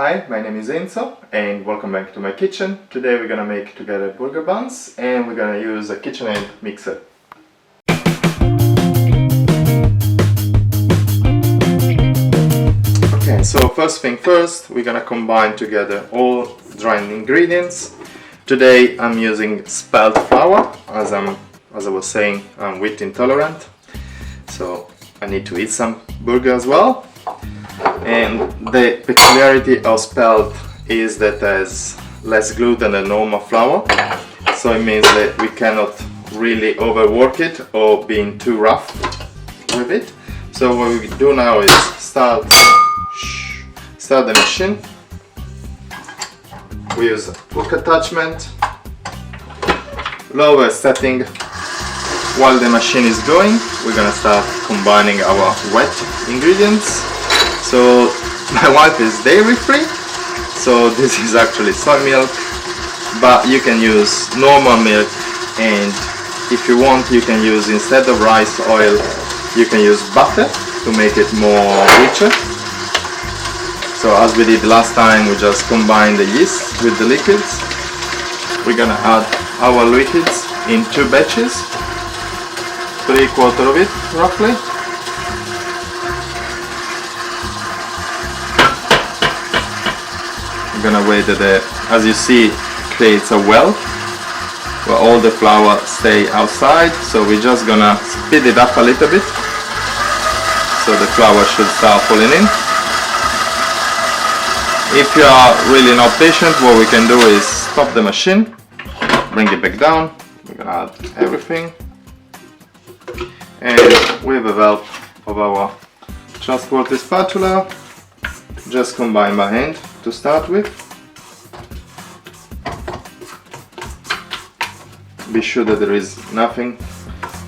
Hi, my name is Enzo and welcome back to my kitchen. Today we're gonna make together burger buns and we're gonna use a KitchenAid mixer. Okay, so first thing first, we're gonna combine together all dry ingredients. Today I'm using Spelt flour. As I was saying, I'm wheat intolerant, so I need to eat some burger as well. And the peculiarity of Spelt is that it has less gluten than normal flour, so it means that we cannot really overwork it or being too rough with it. So what we do now is start the machine. We use a hook attachment, lower setting. While the machine is going, we're gonna start combining our wet ingredients. So my wife is dairy free, so this is actually soy milk, but you can use normal milk, and if you want you can use, instead of rice oil, you can use butter to make it more richer. So as we did last time, we just combine the yeast with the liquids. We're gonna add our liquids in 2 batches, 3/4 of it roughly. We're gonna wait that as you see, creates a well where all the flour stay outside, so we're just gonna speed it up a little bit so the flour should start falling in. If you are really not patient, what we can do is stop the machine, bring it back down. We're gonna add everything, and with the help of our trustworthy spatula, just combine by hand to start with. Be sure that there is nothing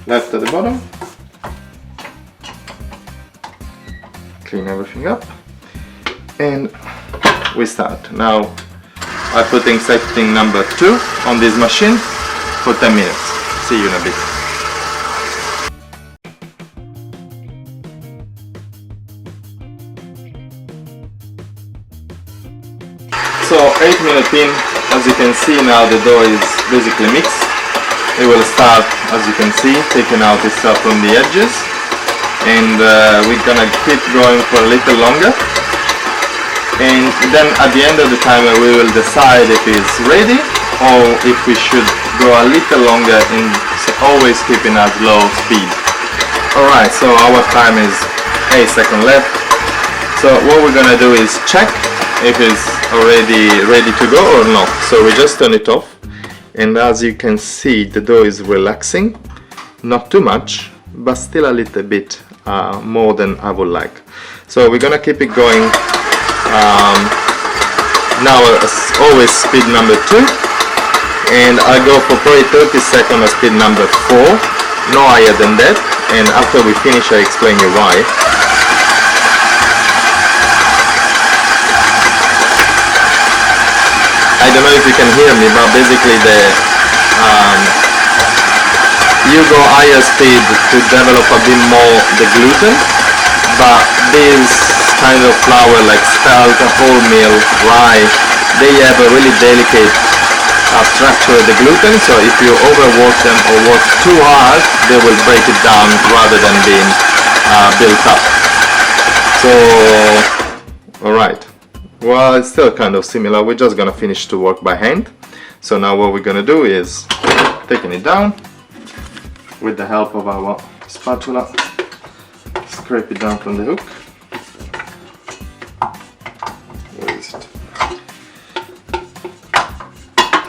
left at the bottom. Clean everything up and we start. Now I'm putting setting number 2 on this machine for 10 minutes. See you in a bit. So 8 minutes in, as you can see now the dough is basically mixed. It will start, as you can see, taking out itself from the edges, and we're gonna keep going for a little longer, and then at the end of the timer we will decide if it's ready or if we should go a little longer, and always keeping at low speed. Alright, so our time is 8 seconds left. So what we're gonna do is check if it's already ready to go or not. So we just turn it off, and as you can see the dough is relaxing, not too much but still a little bit more than I would like. So we're gonna keep it going. Now as always speed number 2, and I go for probably 30 seconds at speed number 4, no higher than that, and after we finish I explain you why. I don't know if you can hear me, but basically you go higher speed to develop a bit more the gluten, but this kind of flour like Spelt, wholemeal, rye, they have a really delicate structure of the gluten, so if you overwork them or work too hard, they will break it down rather than being built up. So, alright. Well, it's still kind of similar. We're just gonna finish to work by hand. So now what we're gonna do is taking it down with the help of our spatula, scrape it down from the hook. Where is it?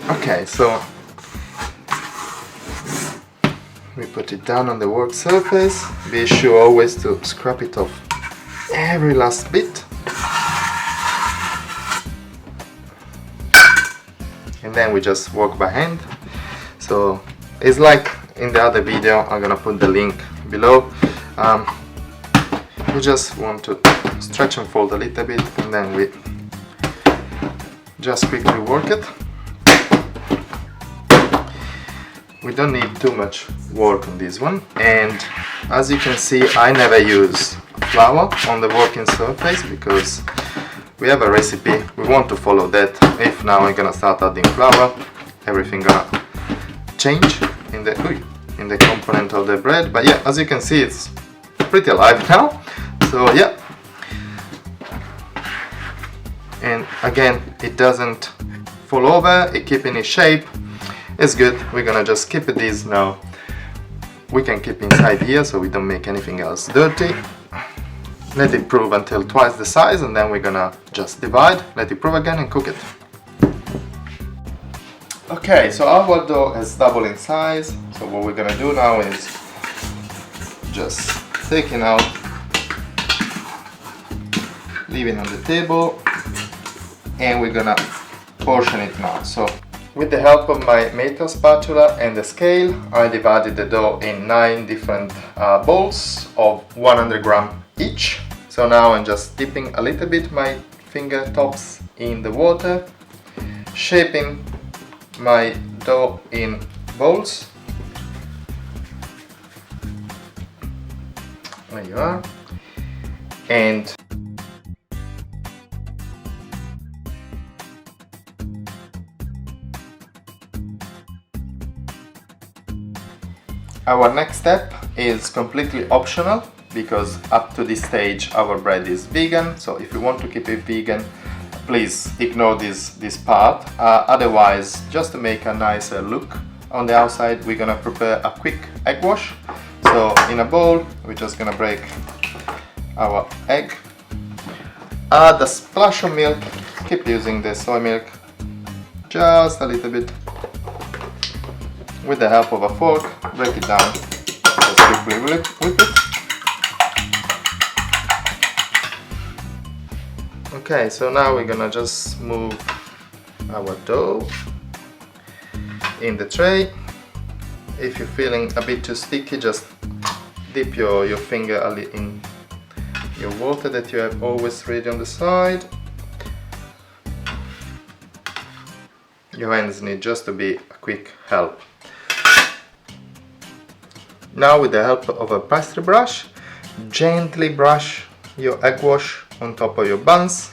Okay, so we put it down on the work surface. Be sure always to scrape it off every last bit. And then we just work by hand. So it's like in the other video, I'm gonna put the link below. We just want to stretch and fold a little bit, and then we just quickly work it. We don't need too much work on this one, and as you can see I never use flour on the working surface because we have a recipe, we want to follow that. If now we're gonna start adding flour, everything gonna change in the component of the bread. But yeah, as you can see, it's pretty alive now. So yeah, and again, it doesn't fall over, it keeping its shape. It's good. We're gonna just keep this now. We can keep inside here so we don't make anything else dirty. Let it prove until twice the size, and then we're gonna just divide, let it prove again, and cook it. Okay, so our dough has doubled in size. So what we're gonna do now is just taking out, leaving on the table, and we're gonna portion it now. So with the help of my metal spatula and the scale, I divided the dough in 9 different balls of 100 grams each. So now I'm just dipping a little bit my fingertips in the water, shaping my dough in balls. There you are. And our next step is completely optional, because up to this stage our bread is vegan. So if you want to keep it vegan, please ignore this part. Otherwise, just to make a nicer look on the outside, we're gonna prepare a quick egg wash. So in a bowl, we're just gonna break our egg, add a splash of milk, keep using the soy milk, just a little bit. With the help of a fork, break it down, just quickly whip it. Okay, so now we're gonna just move our dough in the tray. If you're feeling a bit too sticky, just dip your finger in your water that you have always ready on the side. Your hands need just to be a quick help. Now with the help of a pastry brush, gently brush your egg wash on top of your buns,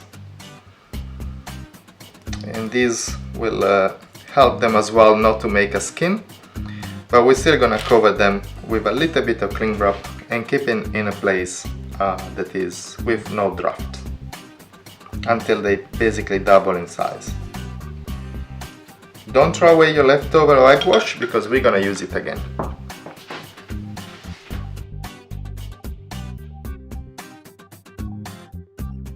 and this will help them as well not to make a skin, but we're still gonna cover them with a little bit of cling wrap and keep it in a place that is with no draft until they basically double in size. Don't throw away your leftover egg wash, because we're gonna use it again.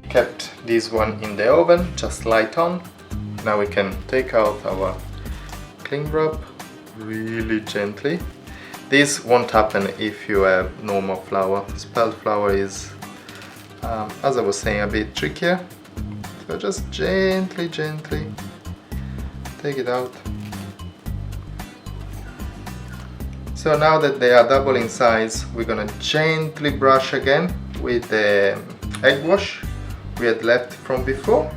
Kept this one in the oven, just light on. Now we can take out our cling wrap really gently. This won't happen if you have normal flour. Spelt flour is, as I was saying, a bit trickier. So just gently take it out. So now that they are double in size, we're gonna gently brush again with the egg wash we had left from before.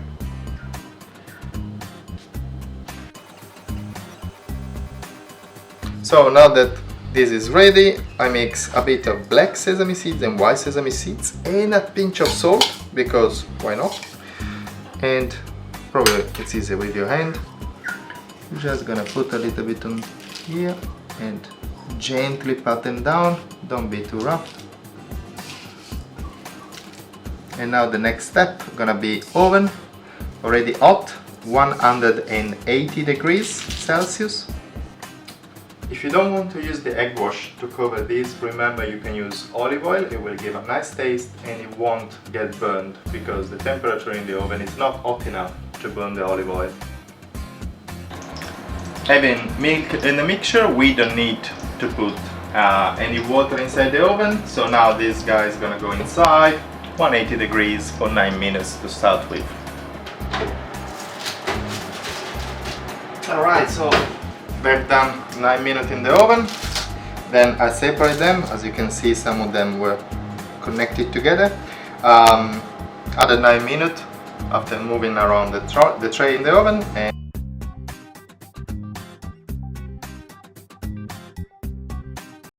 So now that this is ready, I mix a bit of black sesame seeds and white sesame seeds and a pinch of salt, because why not? And probably it's easier with your hand. You're just gonna put a little bit on here and gently pat them down, don't be too rough. And now the next step gonna be oven, already hot, 180 degrees Celsius. If you don't want to use the egg wash to cover this, remember you can use olive oil. It will give a nice taste and it won't get burned, because the temperature in the oven is not hot enough to burn the olive oil. Having milk in the mixture, we don't need to put any water inside the oven. So now this guy is gonna go inside, 180 degrees for 9 minutes to start with. Alright, so we've done 9 minutes in the oven. Then I separate them. As you can see, some of them were connected together. Other 9 minutes after moving around the tray in the oven. And